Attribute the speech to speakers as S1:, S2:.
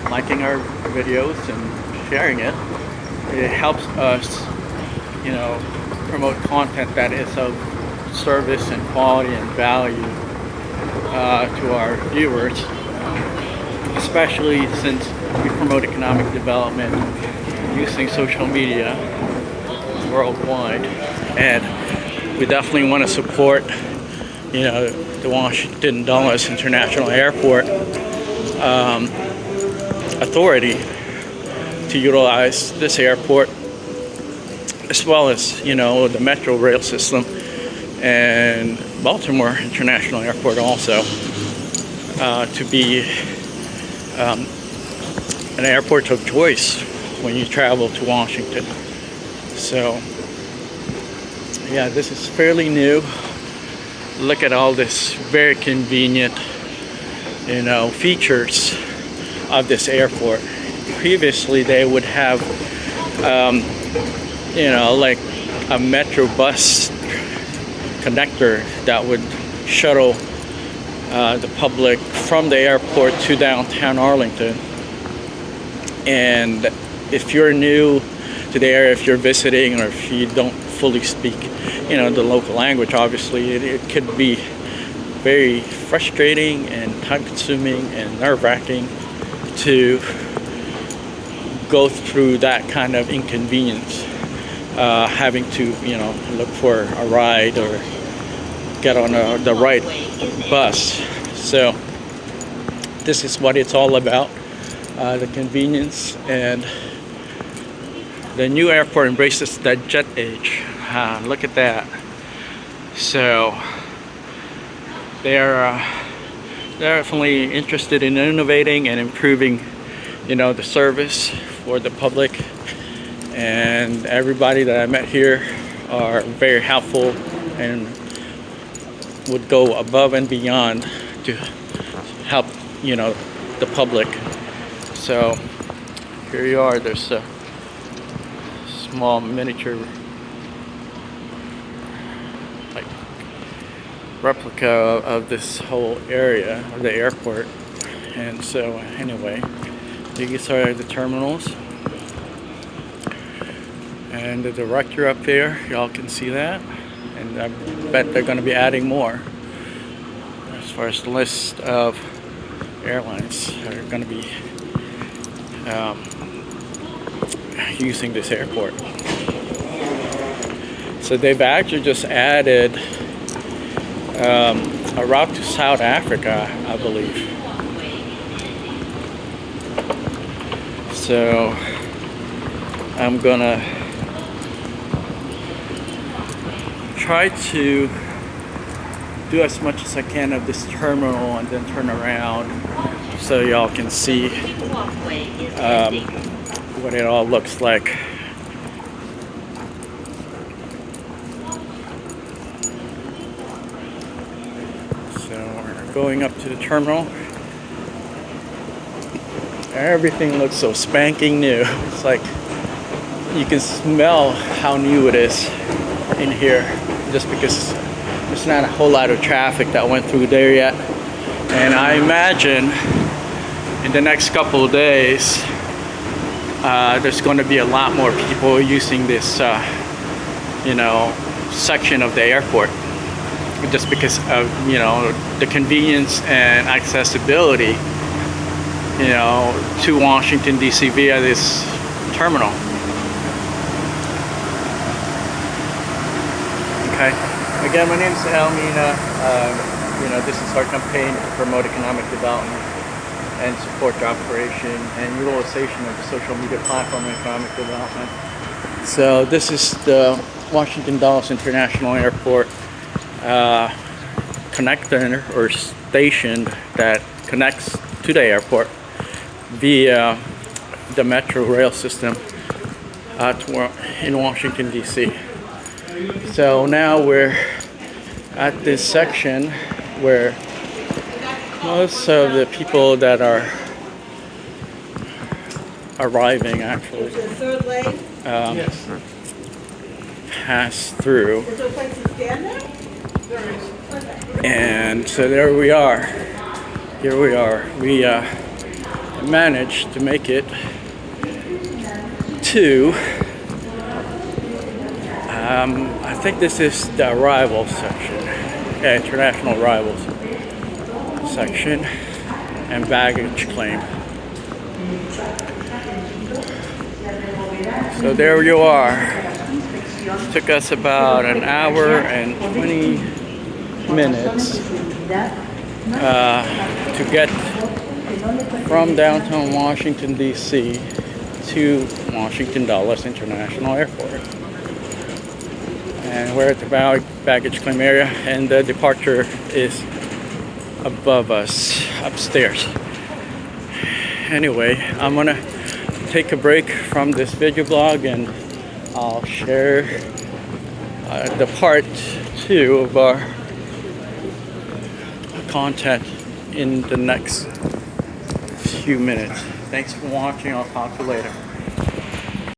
S1: liking our videos and sharing it. It helps us, promote content that is of service and quality and value to our viewers, especially since we promote economic development using social media worldwide. And we definitely want to support, the Washington Dulles International Airport authority to utilize this airport, as well as, the Metro rail system and Baltimore International Airport also, to be an airport of choice when you travel to Washington. So, yeah, this is fairly new. Look at all this very convenient, features of this airport. Previously, they would have, like a Metro bus connector that would shuttle the public from the airport to downtown Arlington. And if you're new to the area, if you're visiting, or if you don't fully speak, the local language, obviously it could be very frustrating and time-consuming and nerve-wracking to go through that kind of inconvenience, having to, look for a ride or get on the right bus. So this is what it's all about, the convenience. And the new airport embraces the jet age. Look at that. So they're definitely interested in innovating and improving, the service for the public. And everybody that I met here are very helpful and would go above and beyond to help, the public. So here you are. There's a small miniature replica of this whole area of the airport. And so anyway, these are the terminals, and the director up there, y'all can see that, and I bet they're going to be adding more as far as the list of airlines that are going to be using this airport. So they've actually just added a route to South Africa, I believe. So I'm gonna try to do as much as I can of this terminal and then turn around so y'all can see what it all looks like. So we're going up to the terminal. Everything looks so spanking new. It's like you can smell how new it is in here, just because there's not a whole lot of traffic that went through there yet. And I imagine in the next couple of days there's going to be a lot more people using this section of the airport, just because of the convenience and accessibility to Washington D.C. via this terminal. Okay. Again, my name is Almina. This is our campaign to promote economic development and support job creation and utilization of the social media platform in economic development. So this is the Washington Dulles International Airport connector or station that connects to the airport via the Metro rail system in Washington D.C. So now we're at this section where most of the people that are arriving actually pass through. And so there we are. Here we are. We managed to make it to I think this is the arrival section. Yeah, international arrivals section and baggage claim. So there you are. Took us about an hour and 20 minutes to get from downtown Washington, D.C. to Washington Dulles International Airport. And we're at the baggage claim area, and the departure is above us, upstairs. Anyway, I'm gonna take a break from this video blog, and I'll share the part 2 of our content in the next few minutes. Thanks for watching. I'll talk to you later.